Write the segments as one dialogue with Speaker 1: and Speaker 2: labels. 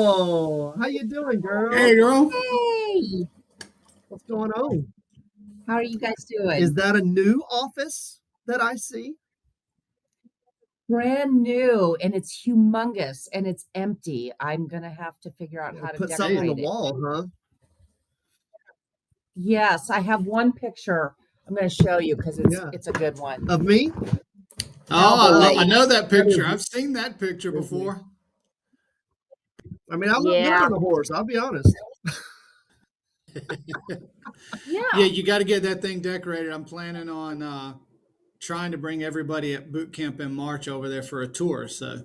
Speaker 1: Foosball. How you doing, girl?
Speaker 2: Hey, girl.
Speaker 3: Hey,
Speaker 1: What's going on?
Speaker 3: how are you guys
Speaker 1: Is
Speaker 3: doing?
Speaker 1: that a new office that I see?
Speaker 3: Brand new, and it's humongous and it's empty. I'm gonna have to figure out
Speaker 1: Gotta
Speaker 3: how to
Speaker 1: put something on the
Speaker 3: decorate it.
Speaker 1: wall, huh?
Speaker 3: Yes, I have one picture I'm gonna show you because it's
Speaker 1: Yeah.
Speaker 3: it's a good one.
Speaker 1: Of me?
Speaker 3: No,
Speaker 2: Oh,
Speaker 3: the
Speaker 2: I
Speaker 1: Well,
Speaker 3: lake.
Speaker 2: know that
Speaker 1: that
Speaker 2: picture.
Speaker 1: is
Speaker 2: I've seen that picture
Speaker 1: is me.
Speaker 2: before.
Speaker 1: I mean, I look good
Speaker 3: Yeah,
Speaker 1: on a horse, I'll be honest.
Speaker 2: Yeah,
Speaker 3: yeah.
Speaker 2: you got to get that thing decorated. I'm planning on trying to bring everybody at boot camp in March over there for a tour. So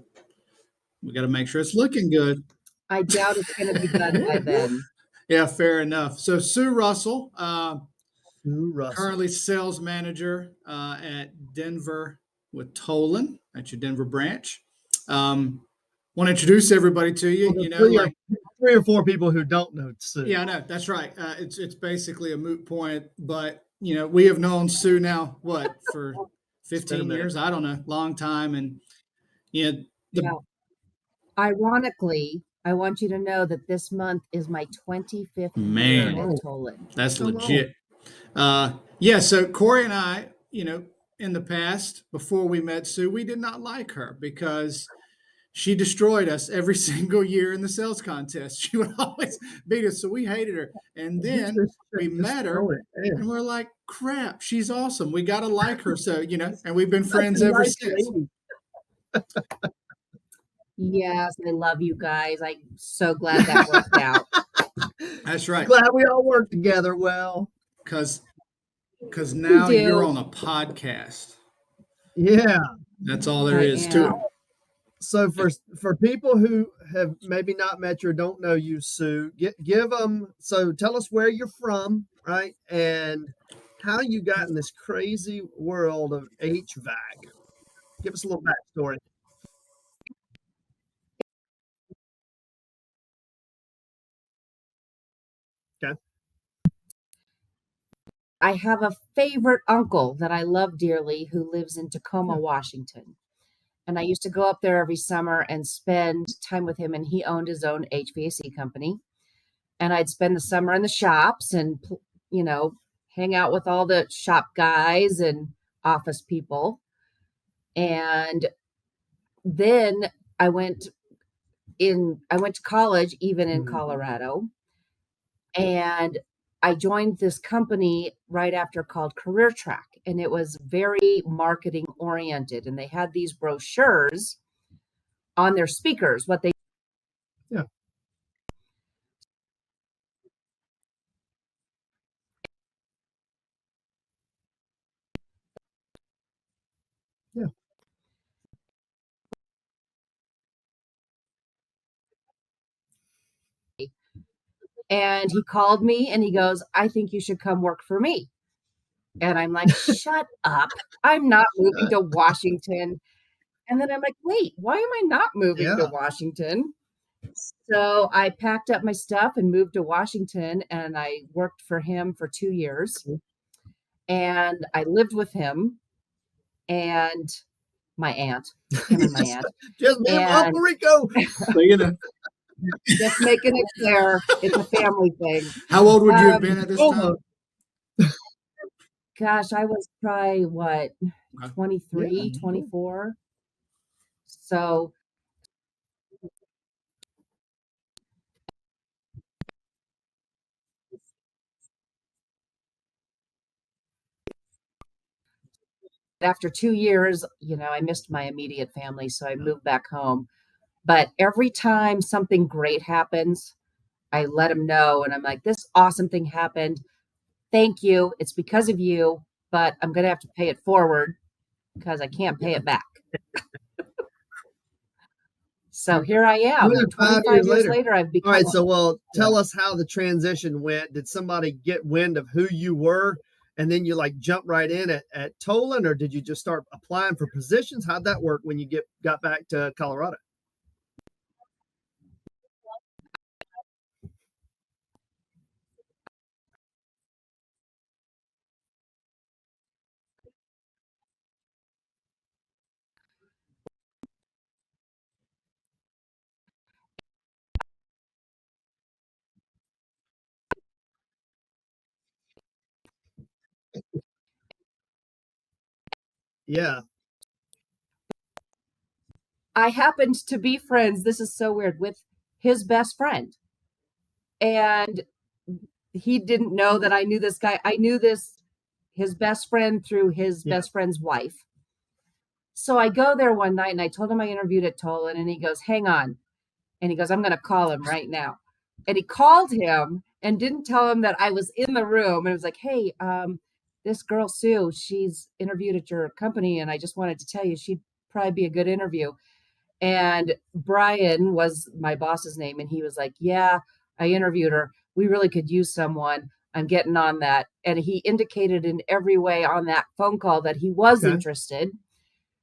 Speaker 2: we got to make sure it's looking good.
Speaker 3: I doubt it's gonna be done by then.
Speaker 2: Yeah, fair enough. So Sue Russell,
Speaker 1: Sue Russell.
Speaker 2: currently sales manager at Denver with Tolan at your Denver branch. Want to introduce everybody to you.
Speaker 1: Well, the
Speaker 2: You know, like,
Speaker 1: three or four people who don't know Sue.
Speaker 2: yeah, I know. That's right. It's basically a moot point, but we have known Sue now what for
Speaker 1: It's been a
Speaker 2: 15
Speaker 1: minute.
Speaker 2: years. I don't know, long time, and you know the
Speaker 3: Yeah. Ironically, I want you to know that this month is my 25th year
Speaker 2: man,
Speaker 3: at
Speaker 1: Oh,
Speaker 3: Tolan.
Speaker 2: that's
Speaker 1: come on.
Speaker 2: legit. Yeah. So Corey and I, in the past before we met Sue, we did not like her because she destroyed us every single year in the sales contest. She would always beat us, so we hated her. And
Speaker 1: You
Speaker 2: then we
Speaker 1: just
Speaker 2: met her,
Speaker 1: destroy it. Man,
Speaker 2: and we're like, "Crap, she's awesome. We gotta like her." So and we've been
Speaker 1: such
Speaker 2: friends
Speaker 1: a
Speaker 2: ever
Speaker 1: nice
Speaker 2: since.
Speaker 1: lady.
Speaker 3: Yes, I love you guys. I'm so glad that worked out.
Speaker 2: That's right,
Speaker 1: Glad we all work together well.
Speaker 2: because
Speaker 3: We
Speaker 2: now you're
Speaker 3: do.
Speaker 2: on a podcast.
Speaker 1: Yeah.
Speaker 2: That's all there
Speaker 3: I
Speaker 2: is to
Speaker 3: am.
Speaker 2: it.
Speaker 1: So for people who have maybe not met you or don't know you, Sue, give them. So tell us where you're from, right, and how you got in this crazy world of HVAC. Give us a little backstory. Okay.
Speaker 3: I have a favorite uncle that I love dearly who lives in Tacoma,
Speaker 1: Yeah.
Speaker 3: Washington. And I used to go up there every summer and spend time with him. And he owned his own HVAC company. And I'd spend the summer in the shops and, you know, hang out with all the shop guys and office people. And then I went I went to college, even in
Speaker 1: Mhm.
Speaker 3: Colorado. And I joined this company right after called Career Track, and it was very marketing oriented. And they had these brochures on their speakers. What they
Speaker 1: Yeah. Yeah.
Speaker 3: and he called me and he goes, "I think you should come work for me." And I'm like, "Shut up! I'm not moving
Speaker 1: Uh,
Speaker 3: to Washington." And then I'm like, "Wait, why am I not moving to
Speaker 1: yeah.
Speaker 3: Washington?" So I packed up my stuff and moved to Washington, and I worked for him for 2 years. And I lived with him and my aunt, him and my
Speaker 1: just,
Speaker 3: aunt.
Speaker 1: just me and
Speaker 3: And
Speaker 1: Uncle Rico.
Speaker 2: So
Speaker 3: just making it clear, it's a family thing.
Speaker 2: how old would you have
Speaker 3: Um,
Speaker 2: been at this
Speaker 1: Tacoma.
Speaker 2: time?
Speaker 3: gosh, I was probably what,
Speaker 2: Okay.
Speaker 1: Yeah.
Speaker 3: 23, 24. So after 2 years, I missed my immediate family, so I moved back home. But every time something great happens, I let them know, and I'm like, "This awesome thing happened. Thank you. It's because of you, but I'm gonna have to pay it forward because I can't pay
Speaker 1: Yeah.
Speaker 3: it back." So here I am.
Speaker 1: Here 5 years
Speaker 3: 25 years
Speaker 1: later.
Speaker 3: later, I've
Speaker 1: All
Speaker 3: become
Speaker 1: right.
Speaker 3: a
Speaker 1: So, well,
Speaker 3: yeah.
Speaker 1: tell us how the transition went. Did somebody get wind of who you were, and then you like jump right in at Tolan, or did you just start applying for positions? How'd that work when you got back to Colorado? Yeah.
Speaker 3: I happened to be friends, this is so weird, with his best friend. And he didn't know that I knew this guy. I knew his best friend through his
Speaker 1: Yeah.
Speaker 3: best friend's wife. So I go there one night and I told him I interviewed at Tolan, and he goes, "Hang on." And he goes, "I'm going to call him right now." And he called him and didn't tell him that I was in the room. And it was like, "Hey, this girl, Sue, she's interviewed at your company. And I just wanted to tell you, she'd probably be a good interview." And Brian was my boss's name. And he was like, "Yeah, I interviewed her. We really could use someone. I'm getting on that." And he indicated in every way on that phone call that he was
Speaker 1: Okay.
Speaker 3: interested.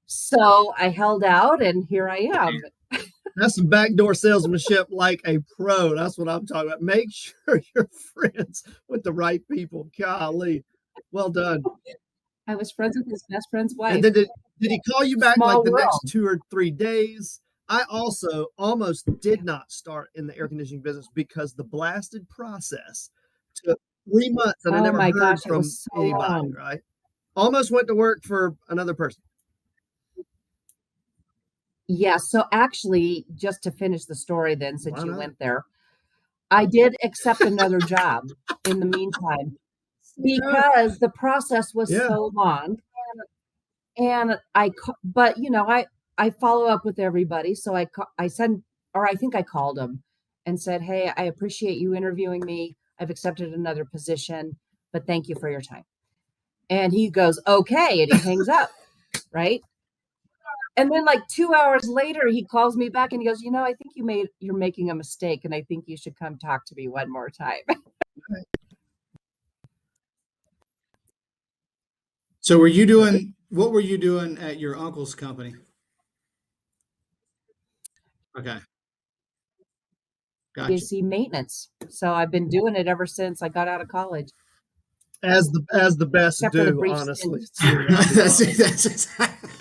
Speaker 3: So I held out, and here I am.
Speaker 1: That's some backdoor salesmanship like a pro. That's what I'm talking about. Make sure you're friends with the right people. Golly. Well done.
Speaker 3: I was friends with his best friend's
Speaker 1: And
Speaker 3: wife.
Speaker 1: then did he call you back like
Speaker 3: Small
Speaker 1: the next
Speaker 3: world.
Speaker 1: 2 or 3 days? I also almost did not start in the air conditioning business because the blasted process took 3 months and I
Speaker 3: Oh
Speaker 1: never
Speaker 3: my
Speaker 1: heard
Speaker 3: gosh, it
Speaker 1: from
Speaker 3: was so
Speaker 1: anybody,
Speaker 3: long.
Speaker 1: right? Almost went to work for another person.
Speaker 3: Yeah, so actually, just to finish the story then, since
Speaker 1: Why
Speaker 3: you
Speaker 1: not?
Speaker 3: went there, I did accept another job in the meantime
Speaker 1: Yeah.
Speaker 3: because the process was
Speaker 1: Yeah.
Speaker 3: so long. And but I follow up with everybody. So I send, or I think I called him and said, "Hey, I appreciate you interviewing me. I've accepted another position, but thank you for your time." And he goes, "Okay," and he hangs up, right? And then like 2 hours later, he calls me back and he goes, "I think you're making a mistake, and I think you should come talk to me one more time."
Speaker 2: So what were you doing at your uncle's company? Okay, gotcha.
Speaker 3: AC maintenance. So I've been doing it ever since I got out of college,
Speaker 1: As the best
Speaker 3: except for the
Speaker 1: do,
Speaker 3: brief
Speaker 1: honestly,
Speaker 3: stint.
Speaker 1: Sue, I'll be
Speaker 2: That's
Speaker 1: honest.
Speaker 2: that's exactly.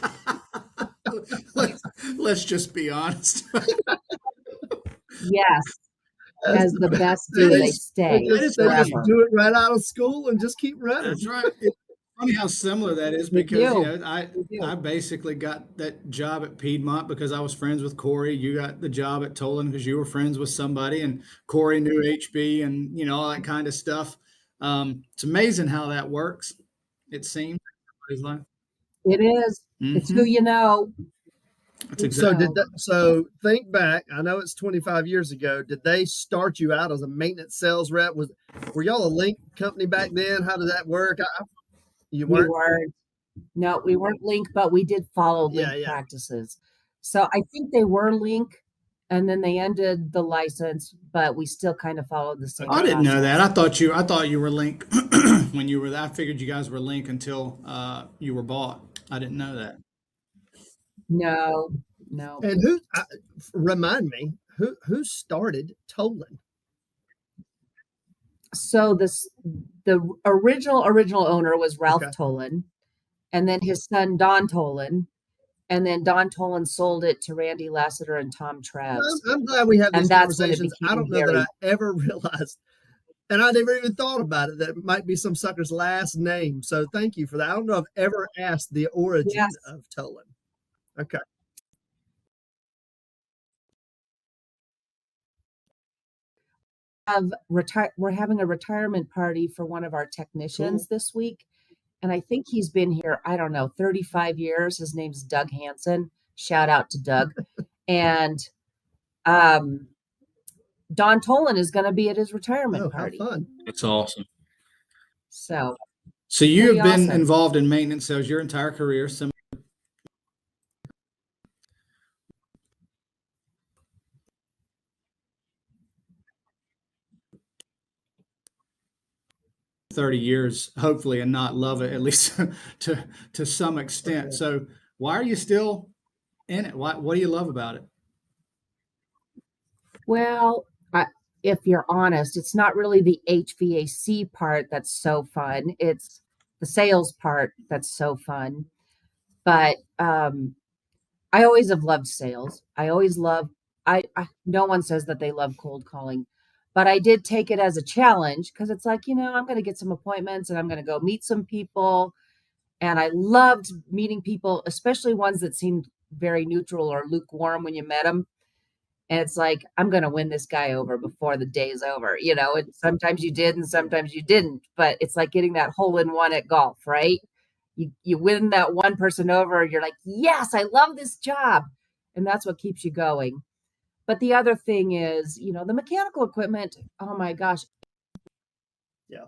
Speaker 2: Let's just be honest.
Speaker 3: Yes,
Speaker 1: As
Speaker 3: as
Speaker 1: the
Speaker 3: the
Speaker 1: best.
Speaker 3: best
Speaker 1: They
Speaker 3: do,
Speaker 1: they
Speaker 3: they
Speaker 1: just they
Speaker 3: stay
Speaker 2: That
Speaker 1: just
Speaker 2: is
Speaker 1: they just
Speaker 2: right.
Speaker 3: forever.
Speaker 1: do it right out of school and just keep running.
Speaker 2: That's right. It's funny how similar that is
Speaker 3: They
Speaker 2: because,
Speaker 3: do.
Speaker 2: I
Speaker 3: They do.
Speaker 2: I basically got that job at Piedmont because I was friends with Corey. You got the job at Tolan because you were friends with somebody, and Corey knew HB and all that kind of stuff. It's amazing how that works. It seems. Everybody's life.
Speaker 3: It is. It's who
Speaker 2: Mm-hmm.
Speaker 3: you know.
Speaker 2: That's
Speaker 3: Who you
Speaker 1: So
Speaker 2: exactly.
Speaker 1: did
Speaker 3: know.
Speaker 1: that, so think back. I know it's 25 years ago. Did they start you out as a maintenance sales rep? Were y'all a link company back then? How did that work? You
Speaker 3: We
Speaker 1: weren't?
Speaker 3: weren't. No, we weren't Link, but we did follow
Speaker 1: Yeah,
Speaker 3: Link
Speaker 1: yeah.
Speaker 3: practices. So I think they were Link, and then they ended the license, but we still kind of followed the same
Speaker 2: I
Speaker 1: Okay.
Speaker 2: didn't know that.
Speaker 3: process.
Speaker 2: I thought you were Link when you were there. I figured you guys were Link until you were bought. I didn't know that.
Speaker 3: No, no.
Speaker 1: And remind me, who started Tolan?
Speaker 3: So the original owner was Ralph
Speaker 1: Okay.
Speaker 3: Tolan, and then his son Don Tolan, and then Don Tolan sold it to Randy Lassiter and Tom
Speaker 1: Well,
Speaker 3: Treves,
Speaker 1: I'm glad we have
Speaker 3: and
Speaker 1: these
Speaker 3: that's when it
Speaker 1: conversations. I
Speaker 3: became
Speaker 1: don't know that I
Speaker 3: very.
Speaker 1: ever realized, and I never even thought about it, that it might be some sucker's last name. So thank you for that. I don't know if I've ever asked the origin
Speaker 3: Yes.
Speaker 1: of Tolan. Okay.
Speaker 3: We're having a retirement party for one of our
Speaker 1: Cool.
Speaker 3: technicians this week, and I think he's been here, I don't know, 35 years. His name's Doug Hansen. Shout out to Doug. And um, Don Tolan is going to be at his retirement
Speaker 1: Oh, how
Speaker 3: party.
Speaker 1: fun.
Speaker 2: That's awesome.
Speaker 3: So
Speaker 2: So you
Speaker 3: pretty
Speaker 2: have been
Speaker 3: awesome.
Speaker 2: involved in maintenance sales your entire career, some 30 years, hopefully, and not love it, at least to some extent.
Speaker 1: Okay.
Speaker 2: So why are you still in it? What do you love about it?
Speaker 3: Well, if you're honest, it's not really the HVAC part that's so fun. It's the sales part that's so fun. But I always have loved sales. I always love. No one says that they love cold calling, but I did take it as a challenge because it's like I'm going to get some appointments and I'm going to go meet some people, And I loved meeting people, especially ones that seemed very neutral or lukewarm when you met them. And it's like, I'm going to win this guy over before the day's over, and sometimes you did and sometimes you didn't, but it's like getting that hole in one at golf, right? You win that one person over, you're like, yes, I love this job. And that's what keeps you going. But the other thing is, the mechanical equipment, oh my gosh,
Speaker 1: Yeah.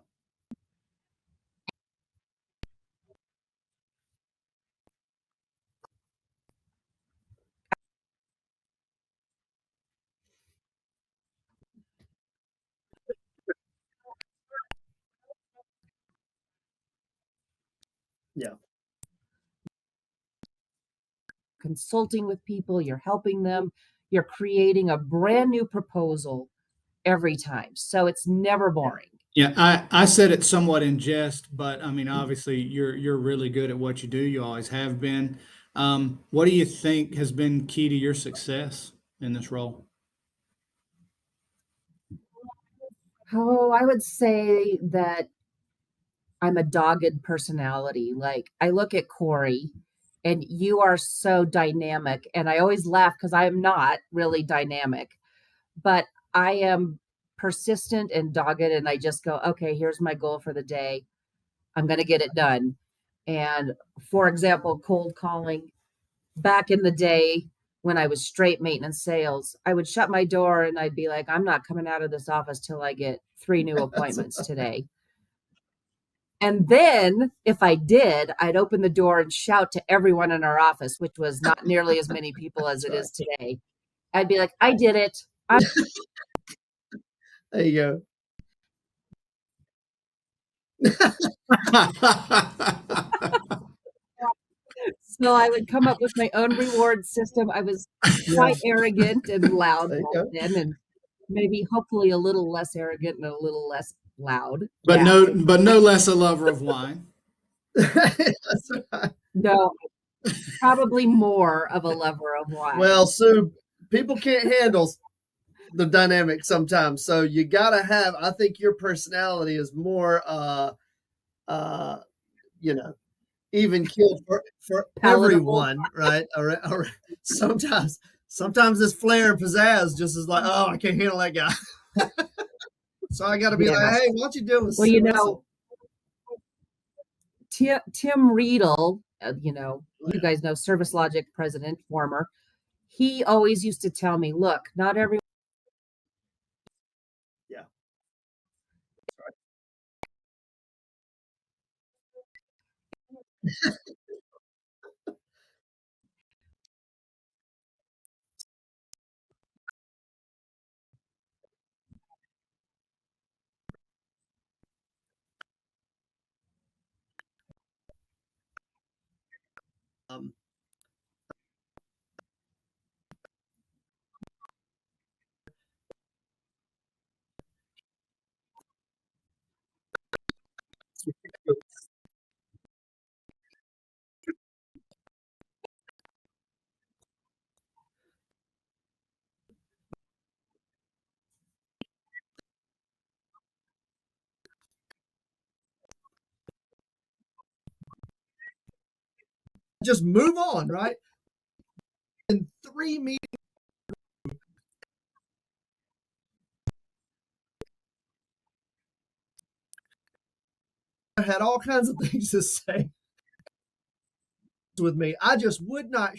Speaker 1: Yeah.
Speaker 3: consulting with people, you're helping them, you're creating a brand new proposal every time. So it's never
Speaker 1: Yeah.
Speaker 3: boring.
Speaker 2: Yeah, I said it somewhat in jest, but I mean, obviously, you're really good at what you do. You always have been. What do you think has been key to your success in this role?
Speaker 3: Oh, I would say that I'm a dogged personality. Like I look at Corey and you are so dynamic. And I always laugh because I am not really dynamic, but I am persistent and dogged. And I just go, okay, here's my goal for the day. I'm going to get it done. And for example, cold calling back in the day when I was straight maintenance sales, I would shut my door and I'd be like, I'm not coming out of this office till I get 3 new appointments today. And then if I did, I'd open the door and shout to everyone in our office, which was not nearly as many people as
Speaker 1: That's
Speaker 3: it
Speaker 1: right.
Speaker 3: is today. I'd be like, I did it. I'm
Speaker 1: There you go.
Speaker 3: so I would come up with my own reward system. I was
Speaker 1: Yeah.
Speaker 3: quite arrogant and loud
Speaker 1: There you
Speaker 3: back
Speaker 1: go.
Speaker 3: then, and maybe hopefully a little less arrogant and a little less loud
Speaker 2: But
Speaker 3: now.
Speaker 2: no less a lover of wine.
Speaker 1: That's right.
Speaker 3: No, probably more of a lover of wine.
Speaker 1: Well, Sue, people can't handle the dynamic sometimes. So you gotta have, I think your personality is more uh you know, even killed for
Speaker 3: Palatable.
Speaker 1: everyone, right? Sometimes this flair and pizzazz just is like, oh, I can't handle that guy. So I gotta be
Speaker 3: Yeah.
Speaker 1: like, hey, what you doing,
Speaker 3: Well,
Speaker 1: Sue? Russell?
Speaker 3: Tim Riedel,
Speaker 1: Oh,
Speaker 3: you
Speaker 1: yeah.
Speaker 3: guys know Service Logic president, former, he always used to tell me, look, not everyone.
Speaker 1: Yeah. Um, just move on, right? In 3 meetings, I had all kinds of things to say with me. I just would not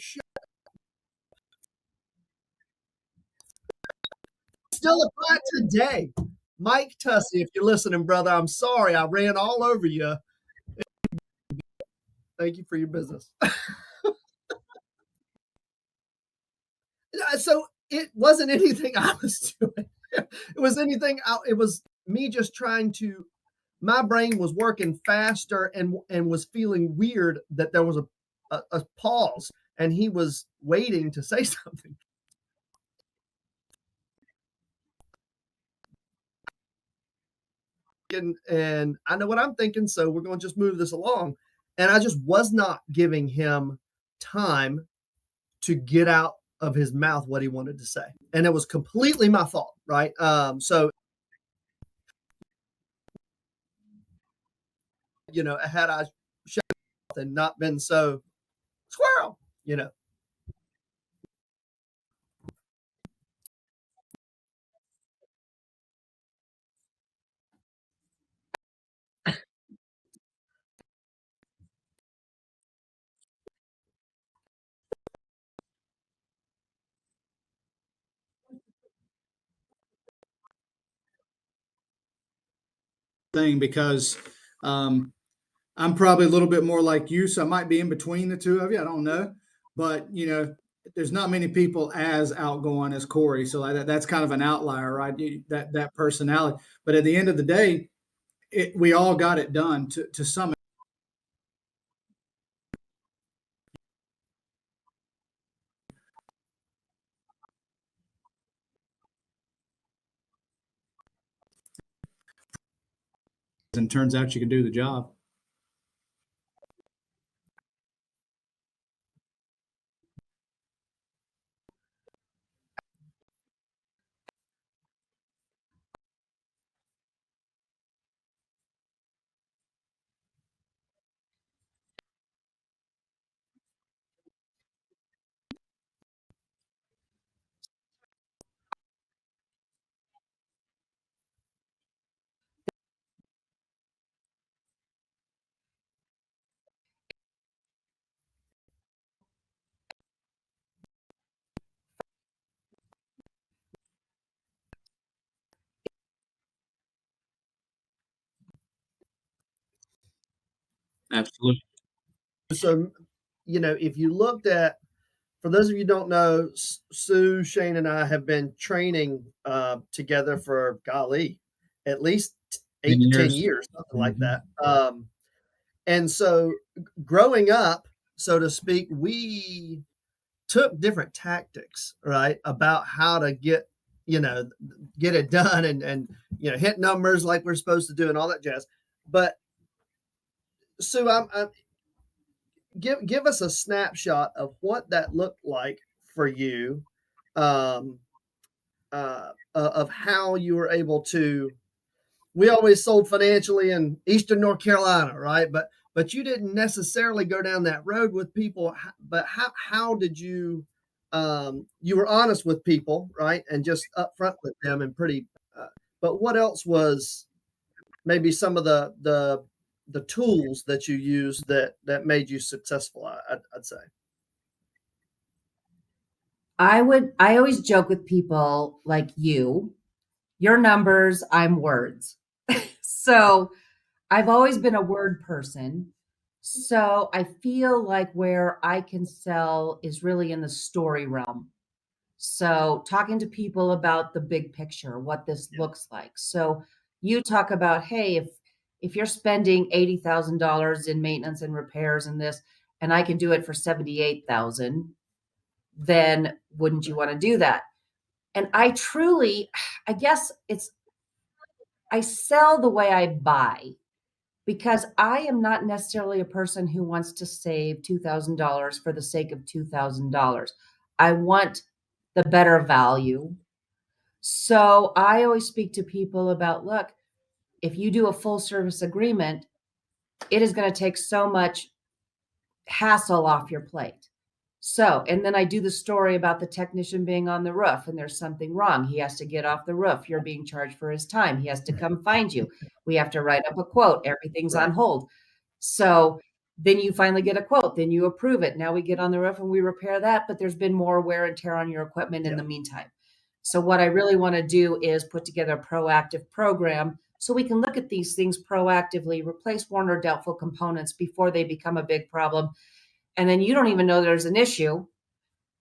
Speaker 1: still apply today. Mike Tussey, if you're listening, brother, I'm sorry I ran all over you. Thank you for your business. So it wasn't anything I was doing. It was me just trying to, my brain was working faster and was feeling weird that there was a pause and he was waiting to say something. And I know what I'm thinking, so we're going to just move this along. And I just was not giving him time to get out of his mouth what he wanted to say. And it was completely my fault, right? So, had I shut mouth and not been so squirrel, you know.
Speaker 2: thing because I'm probably a little bit more like you, so I might be in between the two of you. I don't know, but there's not many people as outgoing as Corey, so that's kind of an outlier, right? That personality. But at the end of the day, we all got it done to some and turns out you can do the job. Absolutely.
Speaker 1: So, if you looked at, for those of you who don't know, Sue, Shane, and I have been training together for, golly, at least 8 to 10 years, something like
Speaker 2: Mhm.
Speaker 1: that. And so, growing up, so to speak, we took different tactics, right, about how to you know, get it done and hit numbers like we're supposed to do and all that jazz. But Sue, I'm give us a snapshot of what that looked like for you, um, of how you were able to. We always sold financially in Eastern North Carolina, right? But you didn't necessarily go down that road with people. But how did you? You were honest with people, right, and just upfront with them, and pretty. But what else was maybe some of the tools that you used that made you successful? I'd say.
Speaker 3: I always joke with people like your numbers, I'm words. So I've always been a word person. So I feel like where I can sell is really in the story realm. So talking to people about the big picture, what this
Speaker 1: Yeah.
Speaker 3: looks like. So you talk about, hey, if you're spending $80,000 in maintenance and repairs and this, and I can do it for 78,000, then wouldn't you want to do that? And I truly, I guess I sell the way I buy because I am not necessarily a person who wants to save $2,000 for the sake of $2,000. I want the better value. So I always speak to people about, look, if you do a full service agreement, it is going to take so much hassle off your plate. So, and then I do the story about the technician being on the roof and there's something wrong. He has to get off the roof. You're being charged for his time. He has to come find you. We have to write up a quote. Everything's
Speaker 1: Right.
Speaker 3: on hold. So then you finally get a quote. Then you approve it. Now we get on the roof and we repair that, but there's been more wear and tear on your equipment in
Speaker 1: Yeah.
Speaker 3: the meantime. So what I really want to do is put together a proactive program so we can look at these things proactively, replace worn or doubtful components before they become a big problem, and then you don't even know there's an issue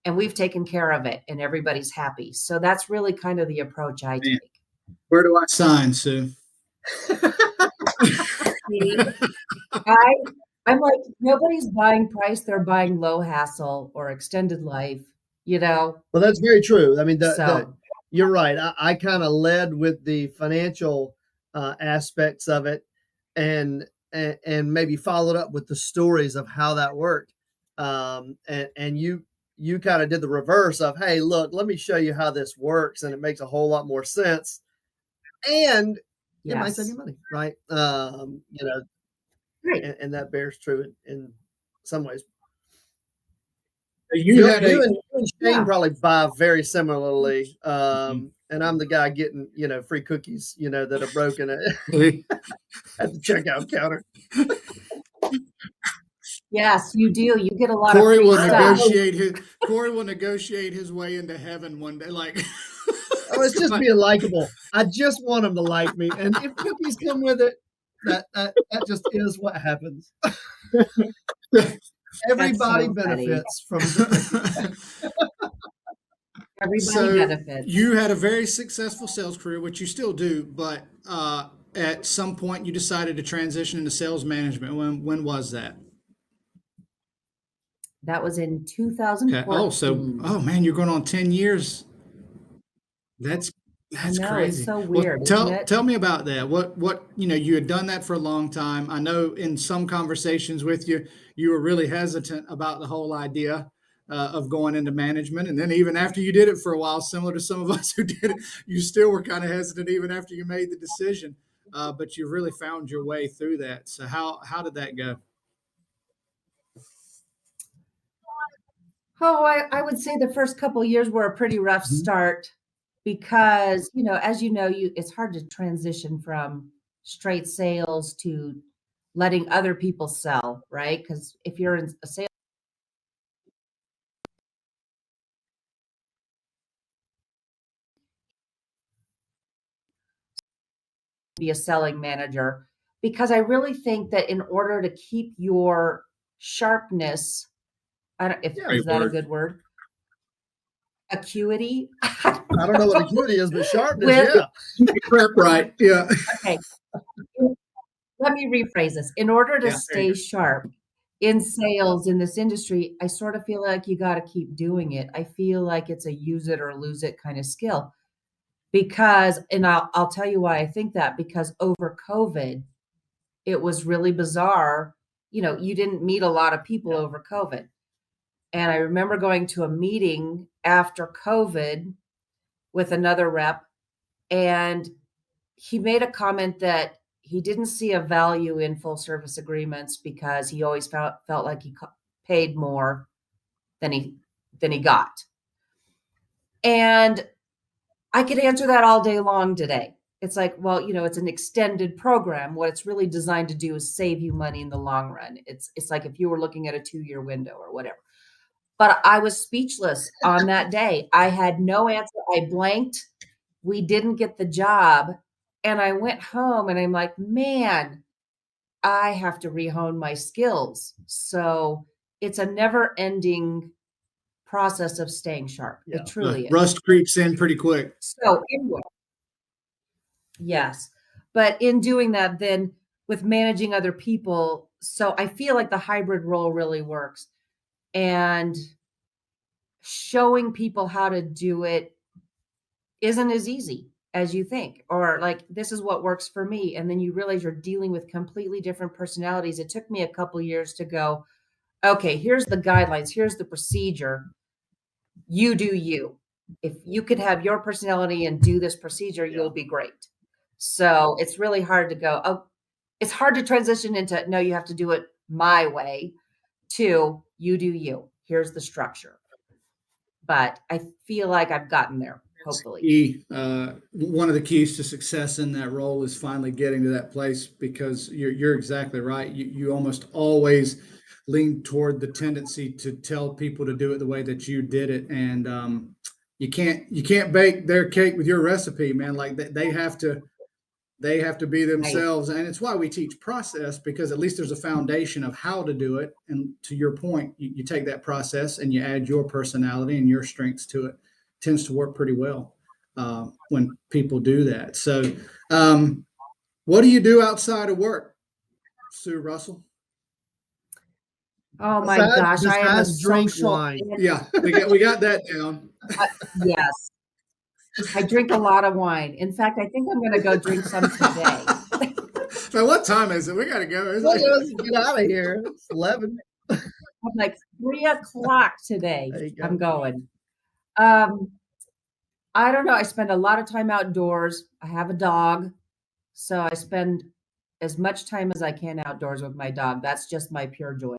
Speaker 3: and we've taken care of it and everybody's happy. So that's really kind of the approach I
Speaker 2: Man,
Speaker 3: take.
Speaker 2: where do I sign, Sue?
Speaker 3: See, I I'm like, nobody's buying price, they're buying low hassle or extended life, you know?
Speaker 1: Well, that's very true. I mean, the
Speaker 3: So
Speaker 1: you're right. I kind of led with the financial aspects of it, and maybe followed up with the stories of how that worked. And you kind of did the reverse of, hey, look, let me show you how this works, and it makes a whole lot more sense, and it might save you
Speaker 3: yes.
Speaker 1: money, right?
Speaker 3: Great.
Speaker 1: And that bears true in some ways.
Speaker 2: You had
Speaker 1: You
Speaker 2: a
Speaker 1: and Shane
Speaker 3: Yeah.
Speaker 1: probably buy very similarly.
Speaker 2: Mhm.
Speaker 1: And I'm the guy getting, free cookies, that are broken at,
Speaker 2: Really?
Speaker 1: at the checkout counter.
Speaker 3: Yes, you do. You get a lot of
Speaker 2: Corey
Speaker 3: free
Speaker 2: will
Speaker 3: stuff.
Speaker 2: negotiate his way into heaven one day. Like,
Speaker 1: Oh, it's just being likable. I just want them to like me, and if cookies come with it, that just is what happens.
Speaker 3: That's
Speaker 1: Everybody
Speaker 3: so funny.
Speaker 1: benefits from the cookie.
Speaker 3: Everybody
Speaker 2: so
Speaker 3: benefits.
Speaker 2: you had a very successful sales career, which you still do, but at some point you decided to transition into sales management. When was that?
Speaker 3: That was in
Speaker 2: Okay. Oh
Speaker 3: 2014.
Speaker 2: man, you're going on 10 years. That's
Speaker 3: I
Speaker 2: that's
Speaker 3: know, it's
Speaker 2: crazy.
Speaker 3: so
Speaker 2: Well,
Speaker 3: weird, isn't
Speaker 2: tell
Speaker 3: it?
Speaker 2: tell me about that. What you had done that for a long time. I know in some conversations with you, you were really hesitant about the whole idea of going into management, and then even after you did it for a while, similar to some of us who did it, you still were kind of hesitant even after you made the decision. But you really found your way through that. So how did that go?
Speaker 3: Oh, I would say the first couple years were a pretty rough
Speaker 2: Mhm.
Speaker 3: start because, as you know, it's hard to transition from straight sales to letting other people sell, right? Because if you're in a sales, be a selling manager, because I really think that in order to keep your sharpness, I don't, if
Speaker 1: Yeah,
Speaker 3: is
Speaker 2: Great
Speaker 3: that a
Speaker 2: word.
Speaker 3: good word? Acuity?
Speaker 1: I don't know what acuity is, but sharpness,
Speaker 3: With
Speaker 1: yeah.
Speaker 2: Keep your prep right. Yeah.
Speaker 3: okay, let me rephrase this. In order to
Speaker 2: Yeah. There you
Speaker 3: stay sharp in sales in this industry, I sort of feel like you got to keep doing it. I feel like it's a use it or lose it kind of skill because, and I'll tell you why I think that because over COVID, it was really bizarre. You didn't meet a lot of people
Speaker 1: Yeah.
Speaker 3: over COVID. And I remember going to a meeting after COVID with another rep, and he made a comment that he didn't see a value in full service agreements because he always felt like he paid more than he got. And I could answer that all day long today. It's like, well, it's an extended program. What it's really designed to do is save you money in the long run. It's like if you were looking at a 2-year window or whatever. But I was speechless on that day. I had no answer. I blanked. We didn't get the job. And I went home and I'm like, man, I have to rehone my skills. So it's a never ending process of staying sharp. It
Speaker 1: Yeah.
Speaker 2: The
Speaker 3: truly is.
Speaker 2: rust creeps in pretty quick.
Speaker 3: So anyway, yes. But in doing that, then with managing other people, so I feel like the hybrid role really works. And showing people how to do it isn't as easy as you think, or like, this is what works for me. And then you realize you're dealing with completely different personalities. It took me a couple years to go, okay, here's the guidelines, here's the procedure. You do you. If you could have your personality and do this procedure,
Speaker 1: Yeah.
Speaker 3: you'll be great. So it's really hard to go, oh, it's hard to transition into, no, you have to do it my way, to you do you. Here's the structure. But I feel like I've gotten there, hopefully.
Speaker 2: One of the keys to success in that role is finally getting to that place because you're exactly right. You almost always lean toward the tendency to tell people to do it the way that you did it, and you can't bake their cake with your recipe, man. Like they have to be
Speaker 3: Right.
Speaker 2: themselves, and it's why we teach process, because at least there's a foundation of how to do it. And to your point, you take that process and you add your personality and your strengths to it. Tends to work pretty well when people do that. So um, what do you do outside of work, Sue Russell?
Speaker 3: Oh my
Speaker 1: Besides,
Speaker 3: gosh, I am a
Speaker 1: besides drink
Speaker 3: social
Speaker 1: wine.
Speaker 2: Yeah, we got that down.
Speaker 3: yes, I drink a lot of wine. In fact, I think I'm gonna go drink some today.
Speaker 2: So what time is it? We got to go. It's
Speaker 1: Well,
Speaker 2: like,
Speaker 1: let's get out of here. It's 11.
Speaker 3: I'm like 3 o'clock today.
Speaker 1: There you
Speaker 3: I'm
Speaker 1: go.
Speaker 3: going. Um, I don't know. I spend a lot of time outdoors. I have a dog, so I spend as much time as I can outdoors with my dog. That's just my pure joy.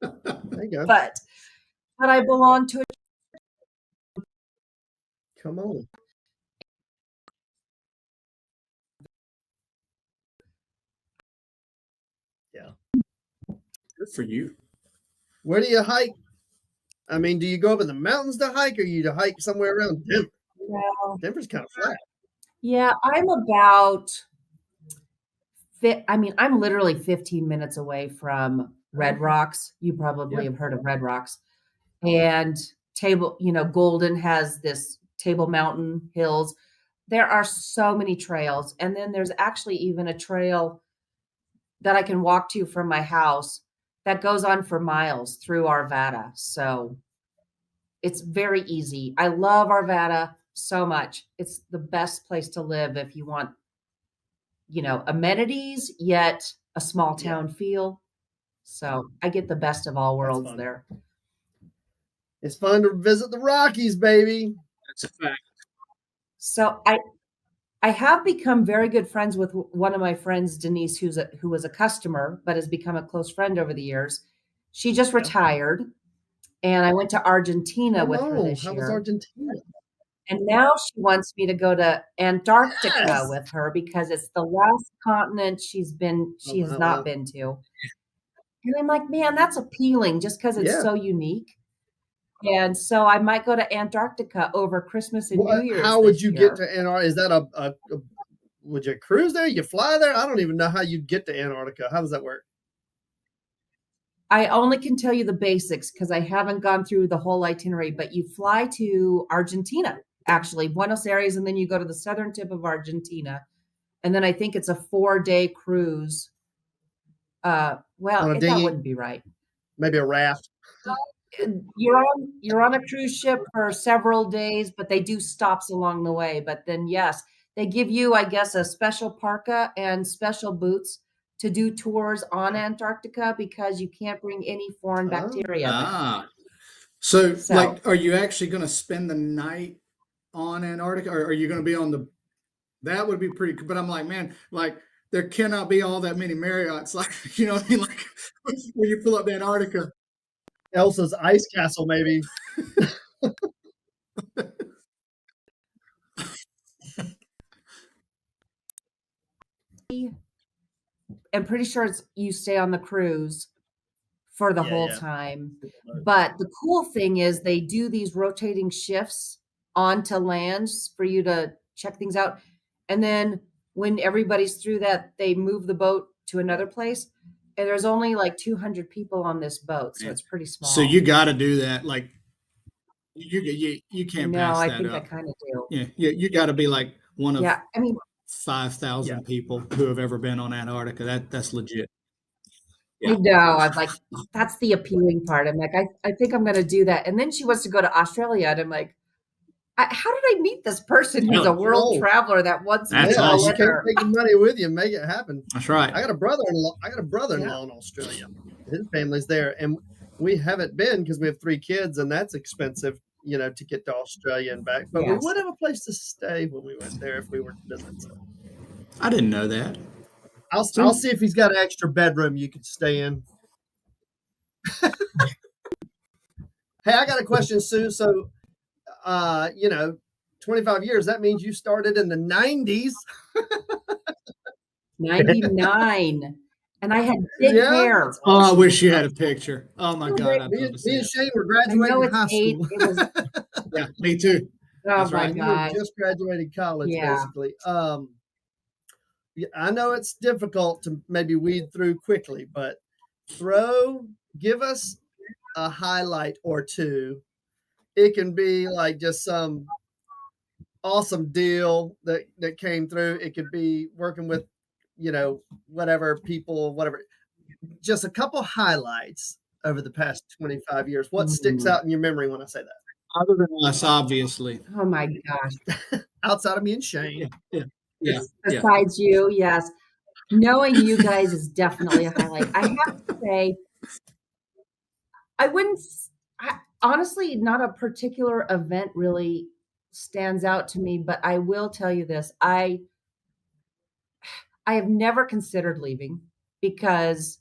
Speaker 1: There you go.
Speaker 3: but I belong to a
Speaker 1: Come on. Yeah.
Speaker 2: Good for you.
Speaker 1: Where do you hike? I mean, do you go up in the mountains to hike, or you to hike somewhere around Denver?
Speaker 3: well,
Speaker 1: Denver's kind of flat.
Speaker 3: yeah, I'm about I mean, I'm literally 15 minutes away from Red
Speaker 1: Okay.
Speaker 3: Rocks. You
Speaker 1: Yeah.
Speaker 3: probably have heard of Red Rocks. And Golden has this Table Mountain Hills. There are so many trails. And then there's actually even a trail that I can walk to from my house that goes on for miles through Arvada. So it's very easy. I love Arvada so much. It's the best place to live if you want, amenities, yet a small
Speaker 1: Yeah.
Speaker 3: town feel. So I get the best of all
Speaker 1: That's
Speaker 3: worlds
Speaker 1: fun.
Speaker 3: there.
Speaker 1: It's fun to visit the Rockies, baby.
Speaker 2: That's a fact.
Speaker 3: So I have become very good friends with one of my friends, Denise, who was a customer, but has become a close friend over the years. She just
Speaker 1: Yeah.
Speaker 3: retired, and I went to Argentina
Speaker 1: Oh
Speaker 3: with her
Speaker 1: no,
Speaker 3: this
Speaker 1: how was
Speaker 3: year.
Speaker 1: Argentina?
Speaker 3: And now she wants me to go to Antarctica
Speaker 1: Yes.
Speaker 3: with her because it's the last continent she
Speaker 1: Oh,
Speaker 3: has
Speaker 1: wow,
Speaker 3: not
Speaker 1: wow.
Speaker 3: been to. And I'm like, man, that's appealing just because it's
Speaker 1: Yeah.
Speaker 3: so unique. And so I might go to Antarctica over Christmas and New Year's
Speaker 1: How would
Speaker 3: this
Speaker 1: you get
Speaker 3: year.
Speaker 1: to Antarctica? Is that would you cruise there? You fly there? I don't even know how you get to Antarctica. How does that work?
Speaker 3: I only can tell you the basics because I haven't gone through the whole itinerary, but you fly to Argentina, actually, Buenos Aires, and then you go to the southern tip of Argentina. And then I think it's a 4-day cruise.
Speaker 1: On a
Speaker 3: That
Speaker 1: dinghy?
Speaker 3: wouldn't be right.
Speaker 1: Maybe a raft?
Speaker 3: You're on a cruise ship for several days, but they do stops along the way. But then, yes, they give you, I guess, a special parka and special boots to do tours on Antarctica because you can't bring any foreign
Speaker 1: Oh,
Speaker 3: bacteria there.
Speaker 2: Ah. So,
Speaker 3: So
Speaker 2: like, are you actually going to spend the night on Antarctica, or are you going to be on the? That would be pretty. But I'm like, man, like there cannot be all that many Marriotts. Like, you know what I mean? Like when you pull up to Antarctica.
Speaker 1: Elsa's ice castle, maybe.
Speaker 3: I'm pretty sure you stay on the cruise for the
Speaker 1: Yeah,
Speaker 3: whole
Speaker 1: yeah.
Speaker 3: time. But the cool thing is they do these rotating shifts onto land for you to check things out. And then when everybody's through that, they move the boat to another place. And there's only like 200 people on this boat, so
Speaker 2: Man.
Speaker 3: it's pretty
Speaker 2: So
Speaker 3: small.
Speaker 2: you got to do that. Like you can't
Speaker 3: No,
Speaker 2: pass
Speaker 3: I
Speaker 2: that
Speaker 3: think I
Speaker 2: up.
Speaker 3: kind of do.
Speaker 2: Yeah, you got to be like one of
Speaker 3: Yeah, I mean,
Speaker 2: 5,000
Speaker 1: Yeah.
Speaker 2: people who have ever been on Antarctica. That's legit.
Speaker 3: I
Speaker 2: Yeah.
Speaker 3: know. I'm like, that's the appealing part. I'm like, I think I'm going to do that. And then she wants to go to Australia. And I'm like, how did I meet this person who's a
Speaker 2: Really?
Speaker 3: world
Speaker 1: Oh,
Speaker 3: traveler that wants me to
Speaker 2: That's
Speaker 1: yeah.
Speaker 3: go
Speaker 1: You
Speaker 3: with
Speaker 2: awesome.
Speaker 1: can't
Speaker 3: her?
Speaker 1: take your money with you and make it happen.
Speaker 2: That's right.
Speaker 1: I got a brother-in-law.
Speaker 3: Yeah.
Speaker 1: In Australia. His family's there, and we haven't been because we have 3 kids, and that's expensive, to get to Australia and back. But we
Speaker 3: Yes.
Speaker 1: would have a place to stay when we went there if we were to visit. So
Speaker 2: I didn't know that.
Speaker 1: I'll
Speaker 2: So
Speaker 1: see if he's got an extra bedroom you could stay in. Hey, I got a question, Sue. So, 25 years. That means you started in the 90s.
Speaker 3: 99. And I had big
Speaker 1: Yeah,
Speaker 3: hair.
Speaker 1: that's
Speaker 2: oh, I
Speaker 1: awesome.
Speaker 2: wish you had a picture. Oh my God, I'd
Speaker 1: Me,
Speaker 2: love
Speaker 1: and-
Speaker 2: to
Speaker 1: me
Speaker 2: see
Speaker 1: and
Speaker 2: it.
Speaker 1: Shane were
Speaker 3: I know
Speaker 1: graduating
Speaker 3: it's
Speaker 1: high
Speaker 3: 8.
Speaker 1: school.
Speaker 3: It was,
Speaker 2: Yeah, me too.
Speaker 3: oh
Speaker 2: That's
Speaker 3: my
Speaker 2: right.
Speaker 1: You were
Speaker 3: gosh.
Speaker 1: just graduating college,
Speaker 3: Yeah.
Speaker 1: basically. Yeah, I know it's difficult to maybe weed through quickly, but give us a highlight or two. It can be like just some awesome deal that came through. It could be working with, whatever people, whatever. Just a couple highlights over the past 25 years. What sticks
Speaker 3: Mm.
Speaker 1: out in your memory when I say that?
Speaker 2: Other than us, obviously.
Speaker 3: Oh my gosh.
Speaker 1: Outside of me and Shane.
Speaker 2: Yeah, yeah, yeah, yeah.
Speaker 3: Besides you, yes. Knowing you guys is definitely a highlight. I have to say, I wouldn't, honestly, not a particular event really stands out to me, but I will tell you this. I have never considered leaving because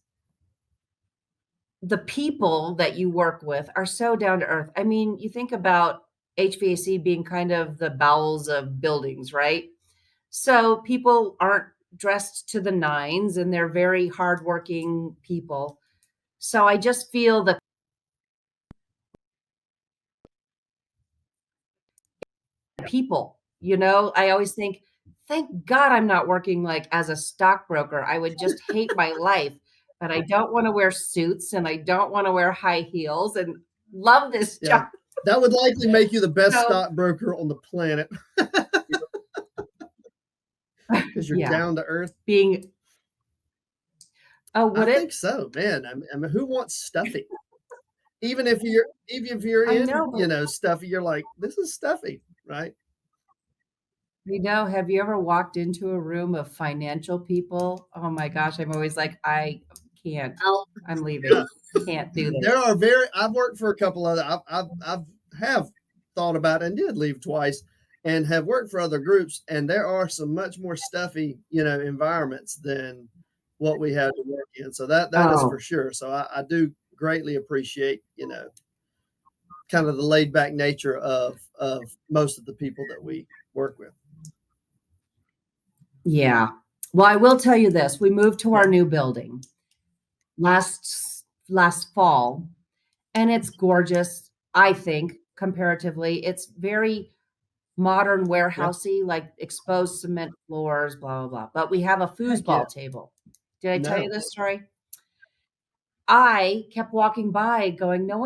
Speaker 3: the people that you work with are so down to earth. I mean, you think about HVAC being kind of the bowels of buildings, right? So people aren't dressed to the nines and they're very hardworking people. So I just feel the people, I always think, thank God I'm not working like as a stockbroker. I would just hate my life, but I don't want to wear suits and I don't want to wear high heels and love this
Speaker 1: Yeah.
Speaker 3: job.
Speaker 1: That would likely make you the best
Speaker 3: So,
Speaker 1: stockbroker on the planet because you're
Speaker 3: yeah,
Speaker 1: down to earth.
Speaker 3: being, oh,
Speaker 1: I
Speaker 3: would
Speaker 1: think
Speaker 3: it?
Speaker 1: so, man. I mean, who wants stuffy? Even if you're
Speaker 3: I
Speaker 1: in,
Speaker 3: know, but
Speaker 1: stuffy, you're like, this is stuffy, right?
Speaker 3: have you ever walked into a room of financial people? Oh my gosh, I'm always like, I can't.
Speaker 1: Out.
Speaker 3: I'm
Speaker 1: Yeah.
Speaker 3: leaving. Can't do
Speaker 1: There
Speaker 3: this.
Speaker 1: are I've worked for a couple other. I've have thought about it and did leave twice, and have worked for other groups, and there are some much more stuffy, environments than what we have to work in. So that is for
Speaker 3: Oh,
Speaker 1: sure. So I do greatly appreciate, kind of the laid back nature of most of the people that we work with.
Speaker 3: yeah. Well, I will tell you this. We moved to our
Speaker 1: Yeah.
Speaker 3: new building last fall, and it's gorgeous, I think, comparatively. It's very modern
Speaker 1: Yeah.
Speaker 3: warehousey, like exposed cement floors, blah blah blah. But we have a
Speaker 1: Heck yeah.
Speaker 3: foosball table. Did I tell you
Speaker 1: No.
Speaker 3: this story? I kept walking by going, no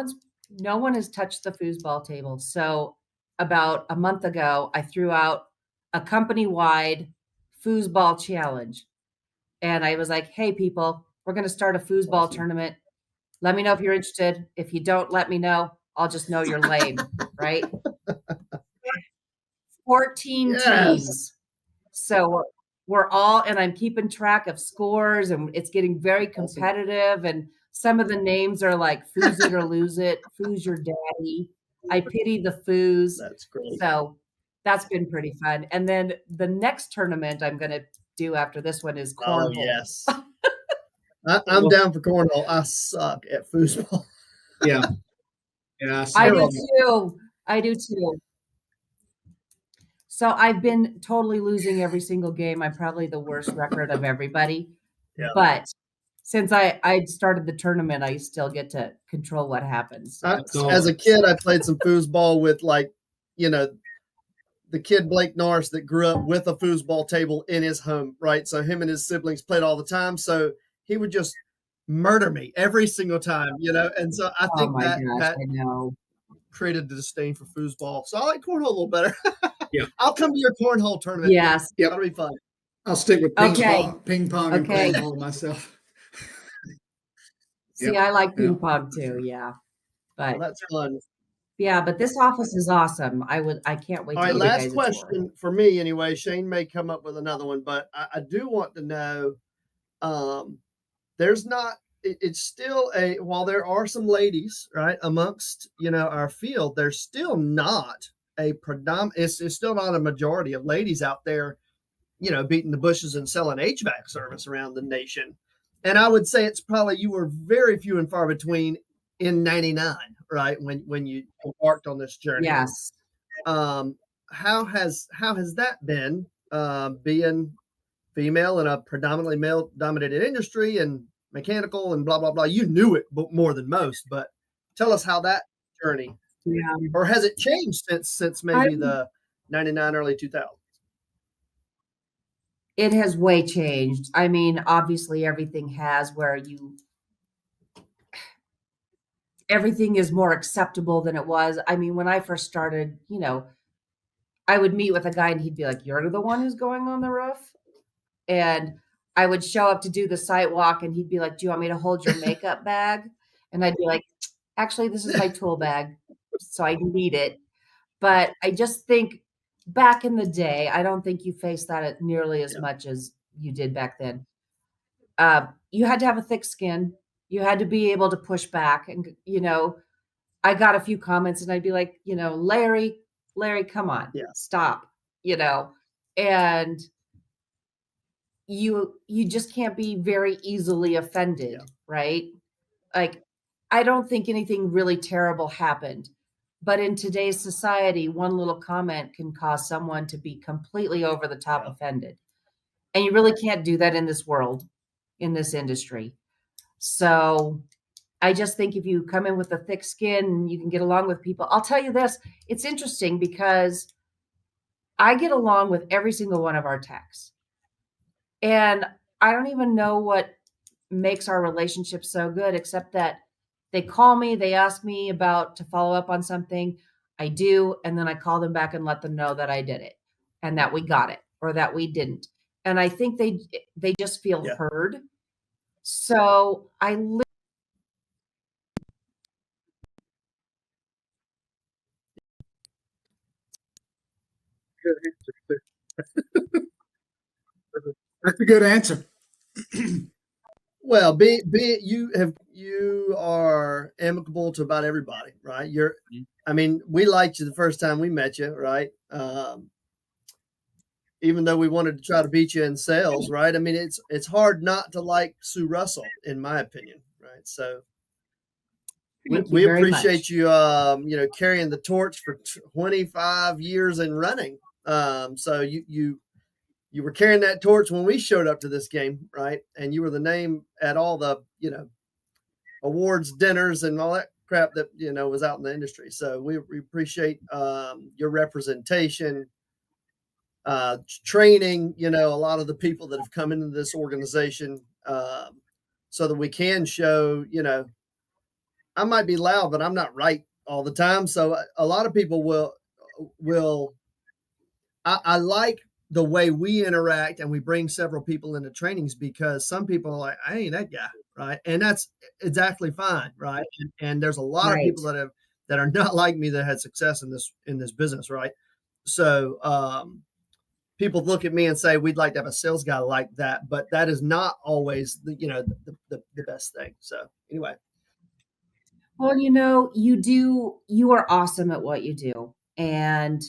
Speaker 3: one has touched the foosball table. So about a month ago, I threw out a company-wide foosball challenge. And I was like, hey people, we're gonna start a
Speaker 1: That's
Speaker 3: foosball
Speaker 1: awesome.
Speaker 3: tournament. Let me know if you're interested. If you don't let me know, I'll just know you're lame, right? 14
Speaker 1: Yes.
Speaker 3: teams. So we're all, and I'm keeping track of scores, and it's getting very
Speaker 1: Awesome.
Speaker 3: competitive. And some of the names are like "Foos It or Lose It," "Foos Your Daddy," "I Pity the Foos."
Speaker 1: That's great.
Speaker 3: So that's been pretty fun. And then the next tournament I'm going to do after this one is
Speaker 1: Oh
Speaker 3: cornhole.
Speaker 1: yes. I'm
Speaker 2: Well,
Speaker 1: down for cornhole. I suck at foosball.
Speaker 2: yeah, yeah.
Speaker 3: I
Speaker 2: So
Speaker 3: do
Speaker 1: Terrible.
Speaker 3: too. I do too. So I've been totally losing every single game. I'm probably the worst record of everybody.
Speaker 1: Yeah.
Speaker 3: But since I started the tournament, I still get to control what happens.
Speaker 1: I,
Speaker 3: So
Speaker 1: as
Speaker 2: so
Speaker 1: a kid, I played some foosball with you know, the kid Blake Norris that grew up with a foosball table in his home, right? So him and his siblings played all the time. So he would just murder me every single time, And so I
Speaker 3: oh
Speaker 1: think
Speaker 3: my
Speaker 1: that
Speaker 3: gosh,
Speaker 1: that
Speaker 3: I know.
Speaker 1: created the disdain for foosball. So I like cornhole a little better.
Speaker 2: yeah,
Speaker 1: I'll come to your cornhole tournament.
Speaker 3: Yes.
Speaker 2: yep.
Speaker 1: That'll be fun.
Speaker 2: I'll stick with
Speaker 3: Okay.
Speaker 2: ping pong, and
Speaker 3: Okay.
Speaker 2: cornhole myself.
Speaker 3: See,
Speaker 2: Yep,
Speaker 3: I like ping
Speaker 2: yep.
Speaker 3: pong too. Yeah.
Speaker 1: Well,
Speaker 3: But
Speaker 1: that's fun.
Speaker 3: yeah, but this office is awesome. I can't wait
Speaker 1: All
Speaker 3: to
Speaker 1: right,
Speaker 3: give you
Speaker 1: last
Speaker 3: guys a tour.
Speaker 1: question for me anyway. Shane may come up with another one, but I do want to know. Um, there's not. It's still while there are some ladies right amongst our field, there's still not a predominant. It's still not a majority of ladies out there, beating the bushes and selling HVAC service around the nation. And I would say it's probably you were very few and far between in '99, right? When you embarked on this journey.
Speaker 3: Yes.
Speaker 1: Um, how has that been being female in a predominantly male dominated industry and mechanical and blah blah blah? You knew it more than most, but tell us how that journey,
Speaker 3: Yeah.
Speaker 1: or has it changed since
Speaker 3: I
Speaker 1: maybe the '99 early 2000s?
Speaker 3: It has way changed. I mean, obviously everything has where everything is more acceptable than it was. I mean, when I first started, I would meet with a guy and he'd be like, "You're the one who's going on the roof?" And I would show up to do the site walk and he'd be like, "Do you want me to hold your makeup bag?" And I'd be like, "Actually, this is my tool bag, so I need it." But I just think back in the day, I don't think you faced that nearly as
Speaker 1: Yeah,
Speaker 3: much as you did back then. You had to have a thick skin. You had to be able to push back. And, I got a few comments and I'd be like, Larry, come on,
Speaker 1: yeah,
Speaker 3: stop, you know, and you just can't be very easily
Speaker 1: yeah.
Speaker 3: offended, right? Like I don't think anything really terrible happened. But in today's society, one little comment can cause someone to be completely over the top
Speaker 1: Yeah.
Speaker 3: offended. And you really can't do that in this world, in this industry. So I just think if you come in with a thick skin and you can get along with people, I'll tell you this, it's interesting because I get along with every single one of our techs. And I don't even know what makes our relationship so good, except that they call me, they ask me about to follow up on something. I do, and then I call them back and let them know that I did it and that we got it or that we didn't. And I think they just feel
Speaker 1: Yeah.
Speaker 3: heard. So I
Speaker 2: Good answer. That's a good answer.
Speaker 1: Well, you are amicable to about everybody, right? I mean, we liked you the first time we met you, right? Even though we wanted to try to beat you in sales, right? I mean, it's hard not to like Sue Russell, in my opinion, right? So
Speaker 3: thank you
Speaker 1: we
Speaker 3: very
Speaker 1: appreciate
Speaker 3: much.
Speaker 1: you, carrying the torch for 25 years and running. So you were carrying that torch when we showed up to this game, right? And you were the name at all the awards dinners and all that crap that was out in the industry. So we appreciate your representation, training. A lot of the people that have come into this organization, so that we can show. I might be loud, but I'm not right all the time. So a lot of people will. I like the way we interact and we bring several people into trainings because some people are like, I ain't that guy, right? And that's exactly fine, right? And there's a lot of
Speaker 3: Right.
Speaker 1: people that are not like me that had success in this business, right? So people look at me and say we'd like to have a sales guy like that, but that is not always the best thing. So anyway,
Speaker 3: Well, you are awesome at what you do. And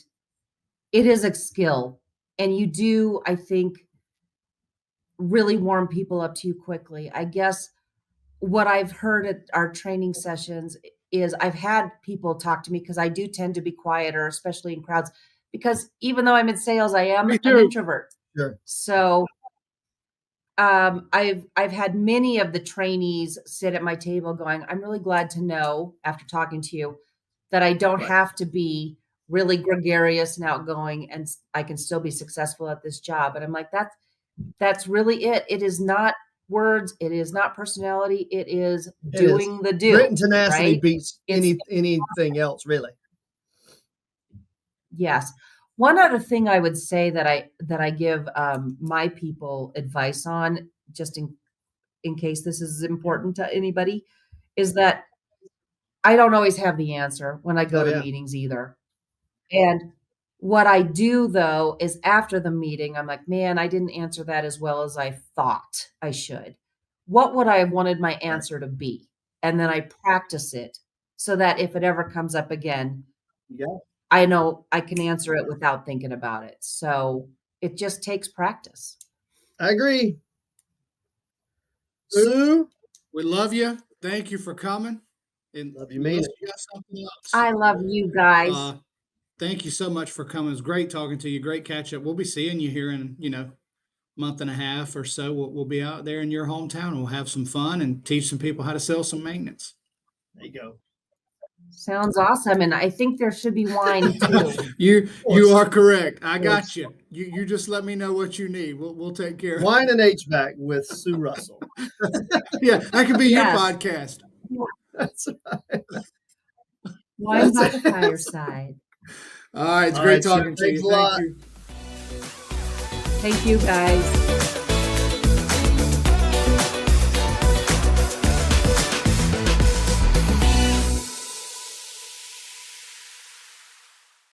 Speaker 3: it is a skill. And you do, I think, really warm people up to you quickly. I guess what I've heard at our training sessions is I've had people talk to me because I do tend to be quieter, especially in crowds, because even though I'm in sales, I am
Speaker 2: Me
Speaker 3: an
Speaker 2: too.
Speaker 3: introvert.
Speaker 1: sure.
Speaker 3: So I've had many of the trainees sit at my table going, I'm really glad to know after talking to you that I don't
Speaker 1: Right.
Speaker 3: have to be really gregarious and outgoing and I can still be successful at this job. And I'm like, that's really it. It is not words, it is not personality, it is
Speaker 1: It is.
Speaker 3: doing the
Speaker 1: Grit
Speaker 3: do,
Speaker 1: and tenacity
Speaker 3: right?
Speaker 1: beats
Speaker 3: It's
Speaker 1: anything else, really.
Speaker 3: yes. One other thing I would say that I give my people advice on, just in case this is
Speaker 1: Yeah.
Speaker 3: important to anybody, is that I don't always have the answer when I go
Speaker 1: Oh
Speaker 3: to
Speaker 1: yeah.
Speaker 3: meetings either. And what I do though is after the meeting, I'm like, man, I didn't answer that as well as I thought I should. What would I have wanted my
Speaker 1: Right.
Speaker 3: answer to be? And then I practice it so that if it ever comes up again,
Speaker 1: Yeah.
Speaker 3: I know I can answer it without thinking about it. So it just takes practice.
Speaker 1: I agree. Sue,
Speaker 2: We love you. Thank you for coming. And
Speaker 1: love you, mean
Speaker 2: unless
Speaker 1: it.
Speaker 2: you got something else,
Speaker 3: I love you guys.
Speaker 2: uh, thank you so much for coming. It was great talking to you. Great catch up. We'll be seeing you here in, month and a half or so. We'll be out there in your hometown. We'll have some fun and teach some people how to sell some maintenance.
Speaker 1: There you go.
Speaker 3: Sounds awesome. And I think there should be wine too.
Speaker 2: you
Speaker 1: Of
Speaker 2: you
Speaker 1: course.
Speaker 2: are correct. I
Speaker 1: Of course.
Speaker 2: got you. You just let me know what you need. We'll take care of it.
Speaker 1: Wine and HVAC with Sue Russell.
Speaker 2: Yeah, that could be your
Speaker 3: Yes.
Speaker 2: podcast.
Speaker 1: That's right.
Speaker 3: Wine
Speaker 1: That's
Speaker 3: by the
Speaker 1: it.
Speaker 3: fireside.
Speaker 2: All right, it's
Speaker 1: All
Speaker 2: great
Speaker 1: right, Sue.
Speaker 2: talking to
Speaker 1: Thanks
Speaker 2: you.
Speaker 1: a
Speaker 2: Thank
Speaker 1: lot.
Speaker 2: you.
Speaker 3: Thank you guys.